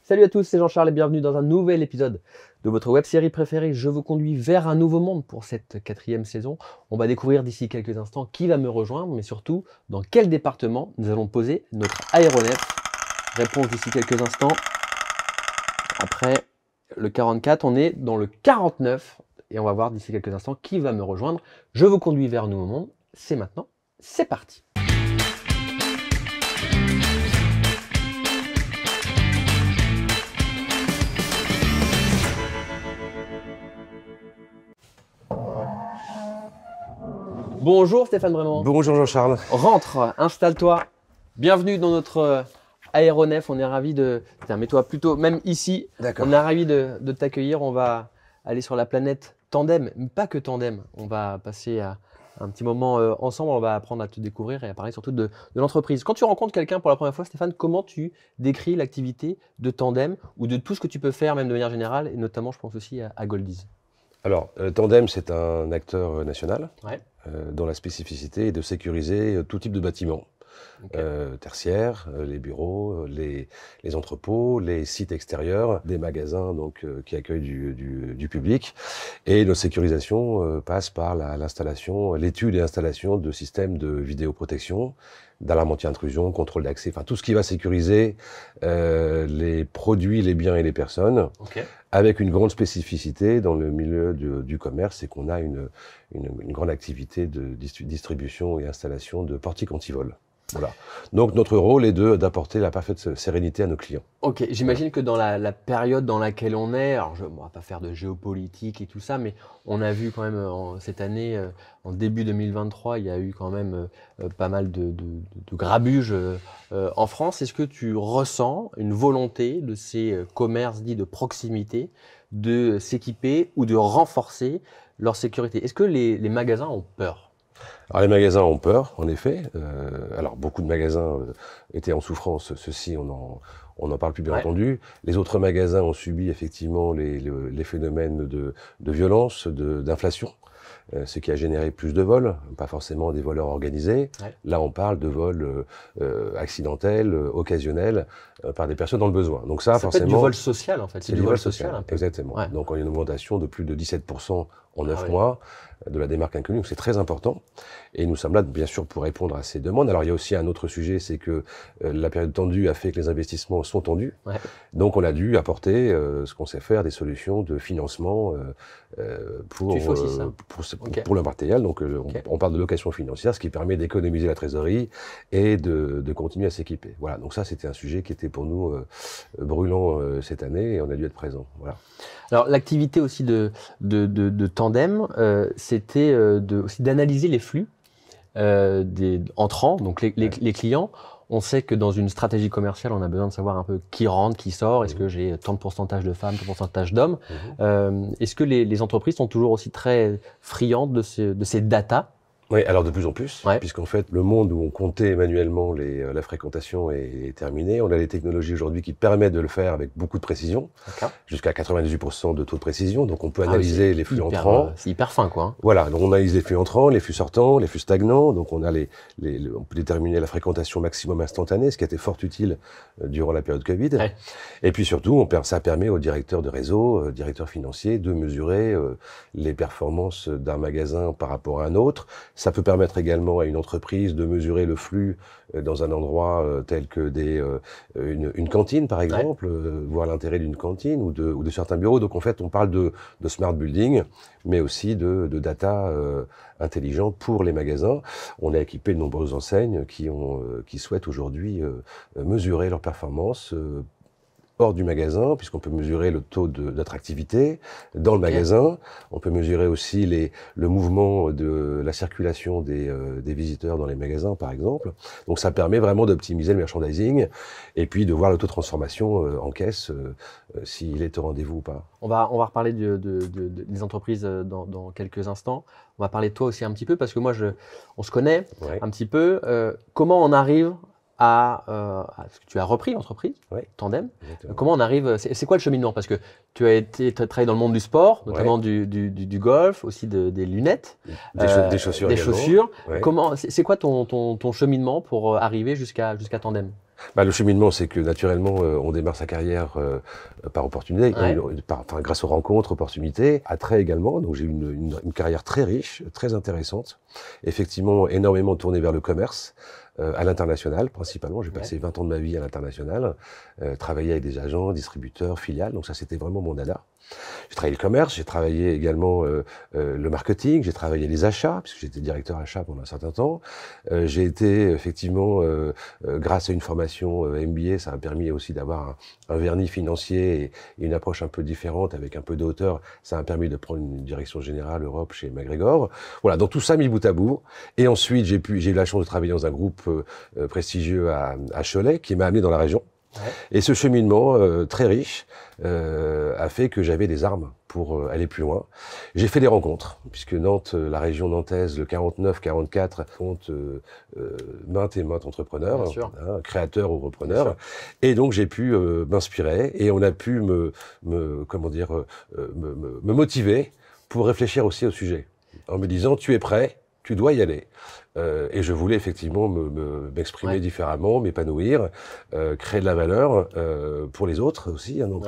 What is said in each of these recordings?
Salut à tous, c'est Jean-Charles et bienvenue dans un nouvel épisode de votre web-série préférée. Je vous conduis vers un nouveau monde pour cette 4e saison. On va découvrir d'ici quelques instants qui va me rejoindre, mais surtout dans quel département nous allons poser notre aéronef. Réponse d'ici quelques instants. Après le 44, on est dans le 49 et on va voir d'ici quelques instants qui va me rejoindre. Je vous conduis vers un nouveau monde. C'est maintenant, c'est parti. Bonjour Stéphane Vraiment. Bonjour Jean-Charles. Rentre, installe-toi. Bienvenue dans notre aéronef. On est ravis de... Tiens, mets-toi plutôt, même ici, on est ravis de t'accueillir. On va aller sur la planète Tandem, mais pas que Tandem. On va passer un petit moment ensemble. On va apprendre à te découvrir et à parler surtout de l'entreprise. Quand tu rencontres quelqu'un pour la première fois, Stéphane, comment tu décris l'activité de Tandem ou de tout ce que tu peux faire, même de manière générale, et notamment, je pense aussi à Goldies? Alors, Tandem, c'est un acteur national Ouais. dont la spécificité est de sécuriser tout type de bâtiments. Okay. Tertiaires, les bureaux, les entrepôts, les sites extérieurs, des magasins donc, qui accueillent du public. Et notre sécurisation passe par l'installation, l'étude et l'installation de systèmes de vidéoprotection, d'alarme anti-intrusion, contrôle d'accès, enfin tout ce qui va sécuriser les produits, les biens et les personnes. Okay. Avec une grande spécificité dans le milieu du commerce, c'est qu'on a une grande activité de distribution et installation de portiques anti-vol. Voilà. Donc notre rôle est d'apporter la parfaite sérénité à nos clients. Ok, j'imagine que dans la période dans laquelle on est, alors on va pas faire de géopolitique et tout ça, mais on a vu quand même cette année, en début 2023, il y a eu quand même pas mal de grabuges en France. Est-ce que tu ressens une volonté de ces commerces dits de proximité de s'équiper ou de renforcer leur sécurité? Est-ce que les magasins ont peur? Alors les magasins ont peur, en effet. Alors beaucoup de magasins étaient en souffrance. Ceux-ci, on n'en parle plus bien entendu. Les autres magasins ont subi effectivement les phénomènes de violence, d'inflation, ce qui a généré plus de vols, pas forcément des voleurs organisés. Ouais. Là, on parle de vols accidentels, occasionnels, par des personnes dans le besoin. Donc ça forcément, peut être du vol social en fait. C'est du vol social, un peu. Exactement. Ouais. Donc il y a une augmentation de plus de 17% en 9 mois de la démarque inconnue, donc c'est très important. Et nous sommes là, bien sûr, pour répondre à ces demandes. Alors, il y a aussi un autre sujet, c'est que la période tendue a fait que les investissements sont tendus. Ouais. Donc, on a dû apporter ce qu'on sait faire, des solutions de financement pour le matériel. Donc, on parle de location financière, ce qui permet d'économiser la trésorerie et de continuer à s'équiper. Voilà, donc ça, c'était un sujet qui était pour nous brûlant cette année et on a dû être présent. Voilà. Alors, l'activité aussi de Tandem, c'était aussi d'analyser les flux des entrants, donc les clients. On sait que dans une stratégie commerciale, on a besoin de savoir un peu qui rentre, qui sort. Est-ce que j'ai tant de pourcentage de femmes, tant de pourcentage d'hommes? Est-ce que les entreprises sont toujours aussi très friandes de ces data? Oui, alors de plus en plus, puisqu'en fait, le monde où on comptait manuellement la fréquentation est terminé. On a les technologies aujourd'hui qui permettent de le faire avec beaucoup de précision, jusqu'à 98% de taux de précision. Donc, on peut analyser les flux entrants. C'est hyper fin, quoi. Hein. Voilà, donc on analyse les flux entrants, les flux sortants, les flux stagnants. Donc, on a on peut déterminer la fréquentation maximum instantanée, ce qui a été fort utile durant la période Covid. Ouais. Et puis surtout, ça permet aux directeurs de réseau, directeurs financiers, de mesurer les performances d'un magasin par rapport à un autre. Ça peut permettre également à une entreprise de mesurer le flux dans un endroit tel que une cantine, par exemple, voir l'intérêt d'une cantine ou de certains bureaux. Donc, en fait, on parle de smart building, mais aussi de data intelligente pour les magasins. On a équipé de nombreuses enseignes qui souhaitent aujourd'hui mesurer leurs performances hors du magasin, puisqu'on peut mesurer le taux d'attractivité dans le magasin. On peut mesurer aussi le mouvement de la circulation des visiteurs dans les magasins, par exemple. Donc ça permet vraiment d'optimiser le merchandising et puis de voir le taux de transformation en caisse, s'il est au rendez-vous ou pas. On va reparler des entreprises dans quelques instants. On va parler de toi aussi un petit peu, parce que moi, on se connaît un petit peu. Comment on arrive parce que tu as repris l'entreprise, Tandem. Exactement. Comment on arrive, c'est quoi le cheminement? Parce que tu as travaillé dans le monde du sport, notamment du golf, aussi des lunettes, des chaussures. Des chaussures. Ouais. C'est quoi ton cheminement pour arriver jusqu'à Tandem? Le cheminement, c'est que naturellement, on démarre sa carrière par opportunité, grâce aux rencontres, opportunités, attrait également. Donc j'ai eu une carrière très riche, très intéressante. Effectivement, énormément tournée vers le commerce, à l'international principalement. J'ai passé 20 ans de ma vie à l'international, travaillé avec des agents, distributeurs, filiales. Donc ça, c'était vraiment mon dada. J'ai travaillé le commerce, j'ai travaillé également le marketing, j'ai travaillé les achats, puisque j'étais directeur achat pendant un certain temps. J'ai été effectivement, grâce à une formation MBA, ça m'a permis aussi d'avoir un vernis financier et une approche un peu différente, avec un peu de hauteur. Ça m'a permis de prendre une direction générale Europe chez MacGregor. Voilà, donc tout ça mis bout à bout. Et ensuite, j'ai eu la chance de travailler dans un groupe prestigieux à Cholet, qui m'a amené dans la région. Et ce cheminement très riche a fait que j'avais des armes pour aller plus loin. J'ai fait des rencontres, puisque Nantes, la région nantaise, le 49-44, compte maintes et maintes entrepreneurs, créateurs ou repreneurs. Et donc j'ai pu m'inspirer et on a pu me motiver pour réfléchir aussi au sujet, en me disant tu es prêt, tu dois y aller. Et je voulais effectivement m'exprimer différemment, m'épanouir, créer de la valeur pour les autres aussi, hein, donc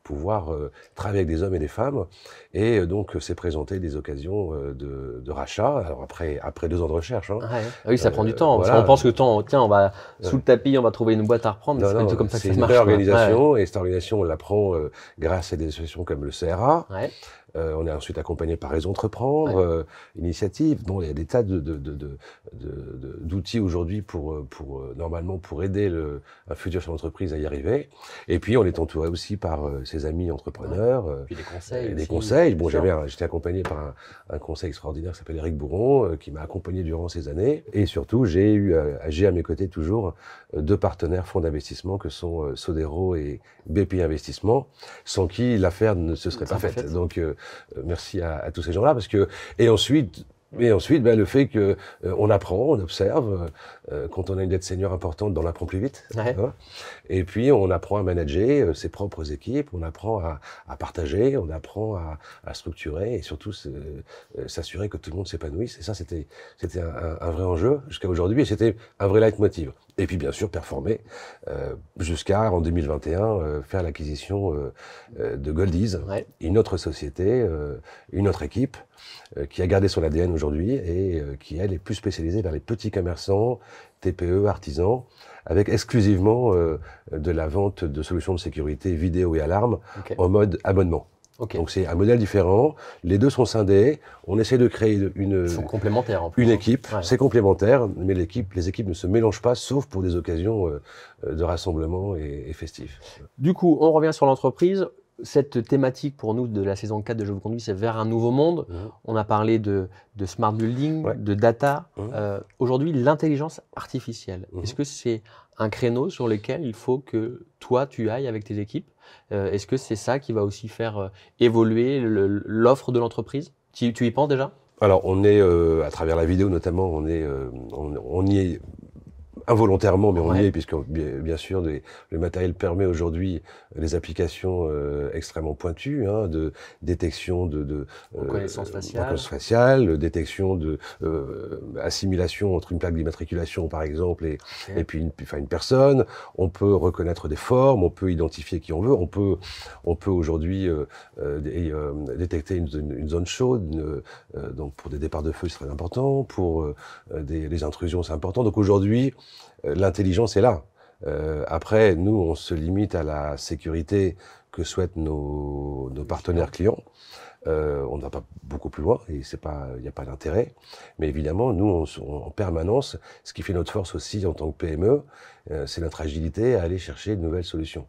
pouvoir travailler avec des hommes et des femmes. Et donc s'est présenté des occasions de rachat. Alors après 2 ans de recherche. Hein, oui, ça prend du temps. Parce qu'on pense que tiens, on va sous le tapis, on va trouver une boîte à reprendre. Mais c'est pas du tout comme ça que ça marche. C'est une réorganisation et cette organisation, on l'apprend grâce à des associations comme le CRA. On est ensuite accompagné par Réseau Entreprendre, Initiative. Bon, il y a des tas d'outils aujourd'hui normalement pour aider un futur chef d'entreprise à y arriver. Et puis on est entouré aussi par ses amis entrepreneurs. Puis des conseils. Bon, j'étais accompagné par un conseil extraordinaire qui s'appelle Eric Bourron, qui m'a accompagné durant ces années. Et surtout, j'ai à mes côtés toujours 2 partenaires fonds d'investissement que sont Sodero et BPI Investissement, sans qui l'affaire ne se serait pas faite. Donc merci à tous ces gens-là, et ensuite, le fait que on apprend, on observe. Quand on a une dette senior importante, on apprend plus vite. Hein, et puis on apprend à manager ses propres équipes, on apprend à partager, on apprend à structurer et surtout s'assurer que tout le monde s'épanouisse. Et ça, c'était un vrai enjeu jusqu'à aujourd'hui, et c'était un vrai leitmotiv. Et puis bien sûr performer jusqu'à en 2021 faire l'acquisition de Goldies, une autre société, une autre équipe qui a gardé son ADN aujourd'hui et qui elle est plus spécialisée vers les petits commerçants, TPE, artisans, avec exclusivement de la vente de solutions de sécurité vidéo et alarme en mode abonnement. Donc c'est un modèle différent, les deux sont scindés, on essaie de créer Ils sont complémentaires en plus. Une équipe, c'est complémentaire, mais les équipes ne se mélangent pas, sauf pour des occasions de rassemblement et festifs. Du coup, on revient sur l'entreprise. Cette thématique pour nous de la saison 4 de Je vous conduis, c'est vers un nouveau monde. On a parlé de smart building, de data. Aujourd'hui, l'intelligence artificielle, est-ce que c'est un créneau sur lequel il faut que toi, tu ailles avec tes équipes? Est-ce que c'est ça qui va aussi faire évoluer l'offre de l'entreprise? Tu y penses déjà? Alors, on est, à travers la vidéo notamment, on y est involontairement, mais on y est, puisque bien sûr le matériel permet aujourd'hui des applications extrêmement pointues, hein, de détection de reconnaissance faciale, détection de assimilation entre une plaque d'immatriculation par exemple et puis une personne. On peut reconnaître des formes, on peut identifier qui on veut, on peut aujourd'hui détecter une zone chaude, donc pour des départs de feu c'est très important, pour des intrusions c'est important. Donc aujourd'hui l'intelligence est là. Après, nous, on se limite à la sécurité que souhaitent nos partenaires clients. On ne va pas beaucoup plus loin et il n'y a pas d'intérêt. Mais évidemment, nous, en permanence, ce qui fait notre force aussi en tant que PME, c'est notre agilité à aller chercher de nouvelles solutions.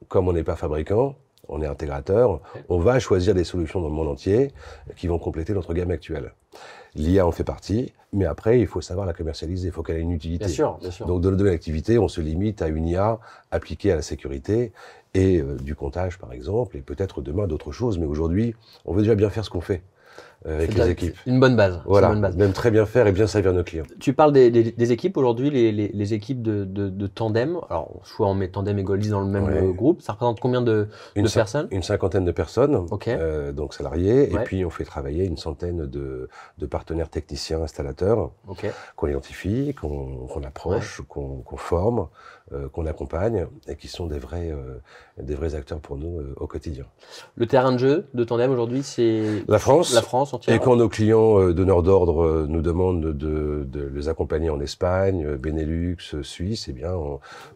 Comme on n'est pas fabricant, on est intégrateur, on va choisir des solutions dans le monde entier qui vont compléter notre gamme actuelle. L'IA en fait partie, mais après, il faut savoir la commercialiser, il faut qu'elle ait une utilité. Bien sûr, bien sûr. Donc, dans notre domaine d'activité, on se limite à une IA appliquée à la sécurité et du comptage, par exemple, et peut-être demain d'autres choses, mais aujourd'hui, on veut déjà bien faire ce qu'on fait. avec les équipes. Une bonne base. Voilà, une bonne base. même très bien faire et bien servir nos clients. Tu parles des équipes aujourd'hui, les équipes de tandem. Alors, soit on met tandem et Goldis dans le même groupe. Ça représente combien de personnes? Une cinquantaine de personnes, Okay. Donc salariés. Et puis, on fait travailler une centaine de partenaires techniciens, installateurs, qu'on identifie, qu'on approche, qu'on forme, qu'on accompagne et qui sont des vrais acteurs pour nous au quotidien. Le terrain de jeu de tandem aujourd'hui, c'est la France. La France entière. Et quand nos clients donneurs d'ordre nous demandent de les accompagner en Espagne, Benelux, Suisse, eh bien,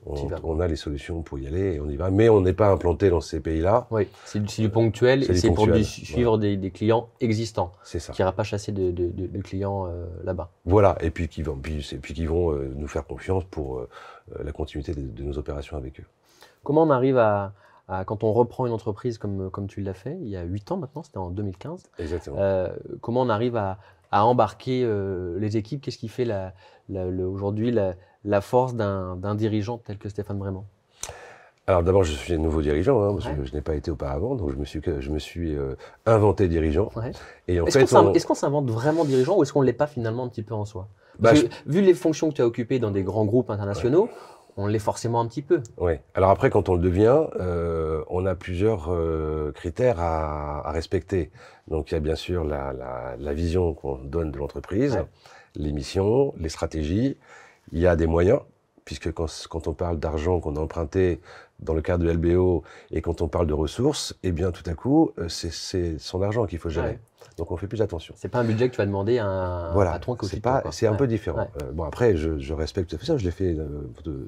on a les solutions pour y aller et on y va. Mais on n'est pas implanté dans ces pays-là. Oui, c'est du ponctuel et c'est pour suivre des clients existants. C'est ça. Qui n'ira pas chasser de clients là-bas. Voilà, et puis qui vont nous faire confiance pour la continuité de nos opérations avec eux. Comment on arrive quand on reprend une entreprise comme tu l'as fait, il y a 8 ans maintenant, c'était en 2015. Exactement. Comment on arrive à embarquer les équipes? Qu'est-ce qui fait aujourd'hui la force d'un dirigeant tel que Stéphane Bremant? Alors d'abord, je suis un nouveau dirigeant, parce que je n'ai pas été auparavant, donc je me suis inventé dirigeant. Et en fait, est-ce qu'on s'invente vraiment dirigeant ou est-ce qu'on ne l'est pas finalement un petit peu en soi? Vu les fonctions que tu as occupées dans des grands groupes internationaux, on l'est forcément un petit peu. Oui. Alors après, quand on le devient, on a plusieurs critères à respecter. Donc il y a bien sûr la vision qu'on donne de l'entreprise, les missions, les stratégies. Il y a des moyens, puisque quand on parle d'argent qu'on a emprunté dans le cadre de LBO et quand on parle de ressources, eh bien tout à coup, c'est son argent qu'il faut gérer. Donc on fait plus attention. C'est pas un budget que tu vas demander à un patron qui c'est un peu différent. Bon après, je respecte tout à fait ça, je l'ai fait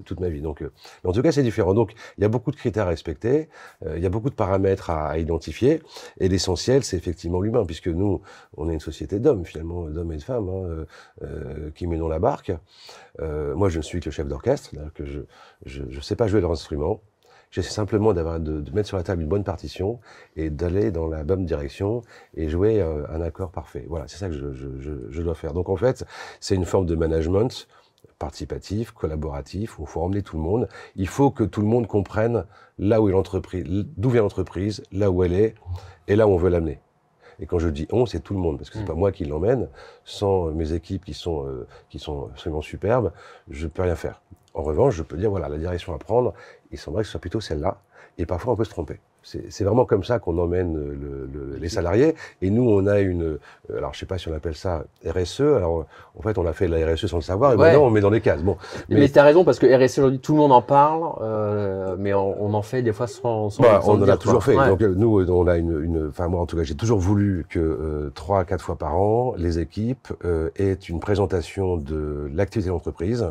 toute ma vie. Donc, mais en tout cas, c'est différent. Donc il y a beaucoup de critères à respecter, il y a beaucoup de paramètres à identifier, et l'essentiel, c'est effectivement l'humain, puisque nous, on est une société d'hommes finalement, d'hommes et de femmes, qui menons la barque. Moi, je ne suis que le chef d'orchestre, que je sais pas jouer leur instrument. J'essaie simplement de mettre sur la table une bonne partition et d'aller dans la bonne direction et jouer un accord parfait. Voilà, c'est ça que je dois faire. Donc en fait, c'est une forme de management participatif, collaboratif, où il faut emmener tout le monde. Il faut que tout le monde comprenne là où est l'entreprise, d'où vient l'entreprise, là où elle est et là où on veut l'amener. Et quand je dis on, c'est tout le monde, parce que c'est pas moi qui l'emmène. Sans mes équipes qui sont absolument superbes, je peux rien faire. En revanche, je peux dire, voilà, la direction à prendre, il semblerait que ce soit plutôt celle-là, et parfois on peut se tromper. C'est vraiment comme ça qu'on emmène les salariés, et nous on a alors je sais pas si on appelle ça RSE, alors en fait on a fait de la RSE sans le savoir, et maintenant on met dans les cases. Bon, mais tu as raison, parce que RSE aujourd'hui tout le monde en parle, mais on en fait des fois sans on en a toujours fait, donc nous on a enfin moi en tout cas j'ai toujours voulu que 3 à 4 fois par an, les équipes aient une présentation de l'activité de l'entreprise,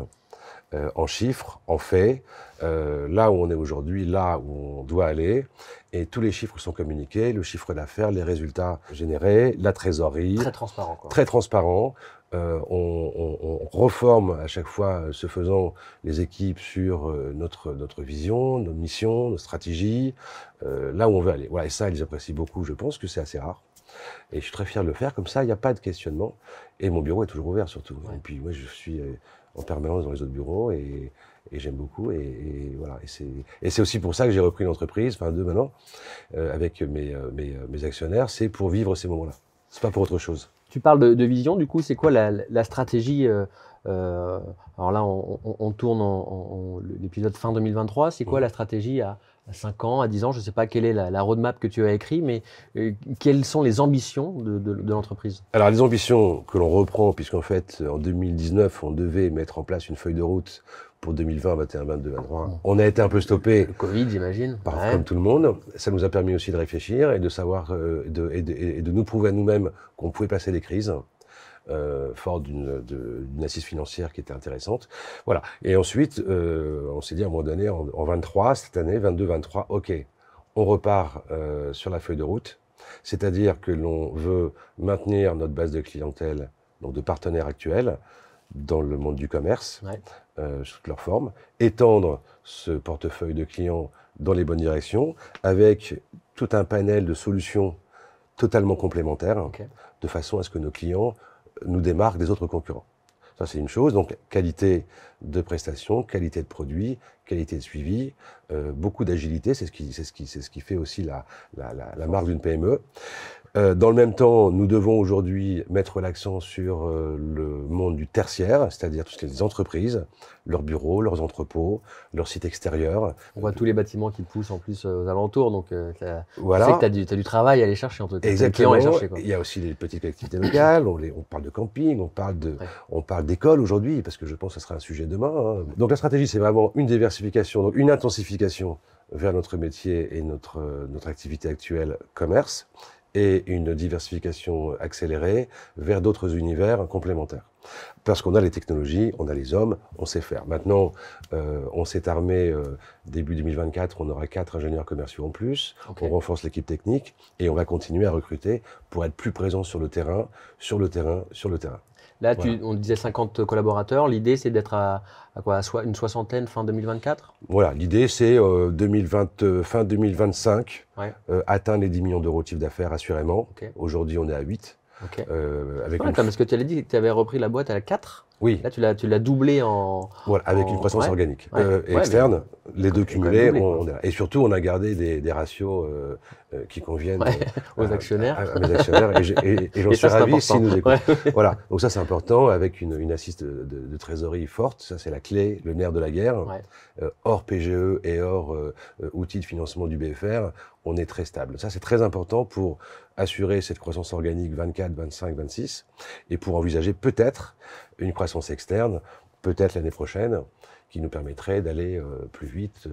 en chiffres, en faits, là où on est aujourd'hui, là où on doit aller, et tous les chiffres sont communiqués, le chiffre d'affaires, les résultats générés, la trésorerie. Très transparent, quoi. Très transparent. On reforme à chaque fois, ce faisant, les équipes sur notre vision, nos missions, nos stratégies, là où on veut aller. Voilà, et ça, ils apprécient beaucoup, je pense que c'est assez rare. Et je suis très fier de le faire, comme ça, il n'y a pas de questionnement. Et mon bureau est toujours ouvert, surtout. Et puis, moi, je suis en permanence dans les autres bureaux et j'aime beaucoup. Et voilà. Et c'est aussi pour ça que j'ai repris l'entreprise, enfin 2 maintenant, avec mes actionnaires. C'est pour vivre ces moments-là. C'est pas pour autre chose. Tu parles de vision, du coup, c'est quoi la stratégie alors là, on tourne l'épisode fin 2023. C'est quoi la stratégie à 5 ans, à 10 ans? Je ne sais pas quelle est la roadmap que tu as écrite, mais quelles sont les ambitions de l'entreprise? Alors, les ambitions que l'on reprend, puisqu'en fait, en 2019, on devait mettre en place une feuille de route pour 2020, 21, 22, 23. On a été un peu stoppé. Le Covid, j'imagine. Comme tout le monde. Ça nous a permis aussi de réfléchir et de savoir, et de nous prouver à nous-mêmes qu'on pouvait passer des crises. Fort d'une assise financière qui était intéressante. Voilà. Et ensuite, on s'est dit à un moment donné, en 23, cette année, 22-23, ok, on repart sur la feuille de route. C'est-à-dire que l'on veut maintenir notre base de clientèle, donc de partenaires actuels, dans le monde du commerce, sous toutes leurs formes, étendre ce portefeuille de clients dans les bonnes directions, avec tout un panel de solutions totalement complémentaires, de façon à ce que nos clients nous démarquent des autres concurrents. Ça, c'est une chose. Donc, qualité de prestation, qualité de produit, qualité de suivi, beaucoup d'agilité, c'est ce qui fait aussi la marque d'une PME. Dans le même temps, nous devons aujourd'hui mettre l'accent sur le monde du tertiaire, c'est-à-dire toutes les entreprises, leurs bureaux, leurs entrepôts, leurs sites extérieurs. On voit tous les bâtiments qui poussent en plus aux alentours, donc voilà. Tu sais que tu as du travail à aller chercher en tout cas. Exactement. À aller chercher, quoi. Il y a aussi les petites collectivités locales, on parle de camping, on parle d'école aujourd'hui, parce que je pense que ce sera un sujet demain. Hein. Donc la stratégie, c'est vraiment une diversification, donc une intensification vers notre métier et notre activité actuelle, commerce, et une diversification accélérée vers d'autres univers complémentaires. Parce qu'on a les technologies, on a les hommes, on sait faire. Maintenant, on s'est armé, début 2024, on aura 4 ingénieurs commerciaux en plus, on renforce l'équipe technique et on va continuer à recruter pour être plus présent sur le terrain, sur le terrain, sur le terrain. Là, on disait 50 collaborateurs. L'idée, c'est d'être à quoi, une soixantaine fin 2024? Voilà, l'idée, c'est fin 2025, atteindre les 10 millions d'euros de chiffre d'affaires, assurément. Aujourd'hui, on est à 8. Parce que tu avais dit que tu avais repris la boîte à 4. Oui. Là, tu l'as doublé en... Voilà, avec une croissance organique et externe, les deux cumulés. Et surtout, on a gardé des ratios qui conviennent aux actionnaires. À mes actionnaires. Et j'en suis ravi s'ils nous écoutent. Voilà, donc ça c'est important, avec une assise de trésorerie forte. Ça c'est la clé, le nerf de la guerre. Hors PGE et hors outils de financement du BFR, on est très stable. Ça c'est très important pour assurer cette croissance organique 24, 25, 26 et pour envisager peut-être une croissance externe, peut-être l'année prochaine, qui nous permettrait d'aller plus vite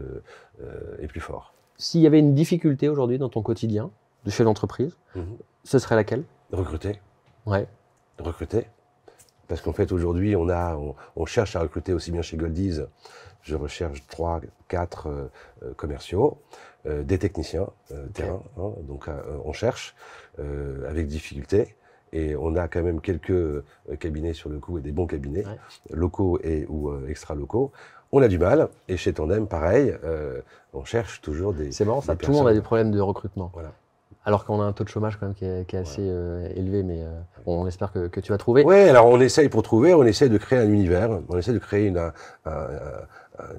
et plus fort. S'il y avait une difficulté aujourd'hui dans ton quotidien de chef d'entreprise, ce serait laquelle? Recruter. Ouais. Recruter. Parce qu'en fait, aujourd'hui, on cherche à recruter aussi bien chez Goldies. Je recherche 3, 4 commerciaux, des techniciens terrain. Hein, donc, on cherche avec difficulté. Et on a quand même quelques cabinets sur le coup et des bons cabinets, locaux ou extra-locaux. On a du mal. Et chez Tandem, pareil, on cherche toujours des. C'est marrant, ça. Tout le monde a des problèmes de recrutement. Voilà. Alors qu'on a un taux de chômage quand même qui est assez élevé, mais on espère que tu vas trouver. Oui, alors on essaye pour trouver, on essaye de créer un univers, on essaie de créer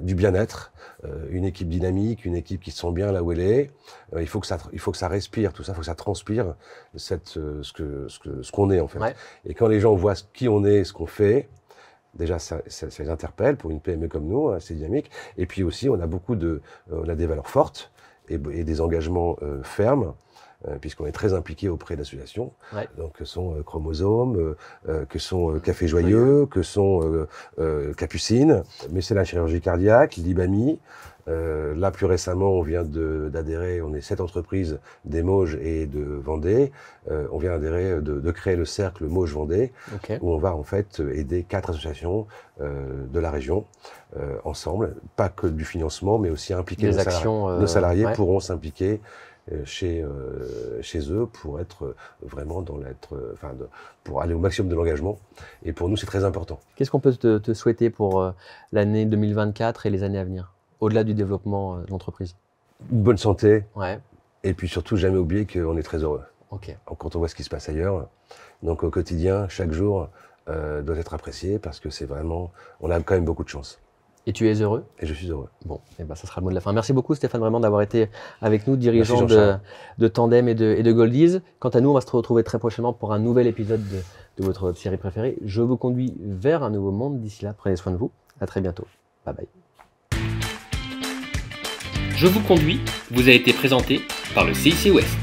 du bien-être, une équipe dynamique, une équipe qui se sent bien là où elle est. Il faut que ça respire, tout ça, il faut que ça transpire ce qu'on est en fait. Et quand les gens voient qui on est, ce qu'on fait, déjà ça les interpelle pour une PME comme nous, hein, c'est dynamique. Et puis aussi, on a des valeurs fortes et des engagements fermes. Puisqu'on est très impliqué auprès d'associations, donc que sont Chromosome, que sont Café Joyeux, que sont Capucine, mais c'est la chirurgie cardiaque, l'IBAMI. Là, plus récemment, on vient d'adhérer, on est 7 entreprises des Mauges et de Vendée. On vient d'adhérer, de créer le cercle Mauges-Vendée, où on va en fait aider 4 associations de la région ensemble, pas que du financement, mais aussi impliquer nos salariés pourront s'impliquer chez eux pour être vraiment pour aller au maximum de l'engagement. Et pour nous, c'est très important. Qu'est-ce qu'on peut te souhaiter pour l'année 2024 et les années à venir, au-delà du développement de l'entreprise? Une bonne santé. Et puis surtout, jamais oublier qu'on est très heureux. Quand on voit ce qui se passe ailleurs. Donc au quotidien, chaque jour doit être apprécié parce que c'est vraiment, on a quand même beaucoup de chance. Et tu es heureux? Et je suis heureux. Bon, et ben ça sera le mot de la fin. Merci beaucoup Stéphane vraiment d'avoir été avec nous, dirigeant de Tandem et de Goldies. Quant à nous, on va se retrouver très prochainement pour un nouvel épisode de votre web série préférée. Je vous conduis vers un nouveau monde. D'ici là, prenez soin de vous. À très bientôt. Bye bye. Je vous conduis vous a été présenté par le CIC Ouest.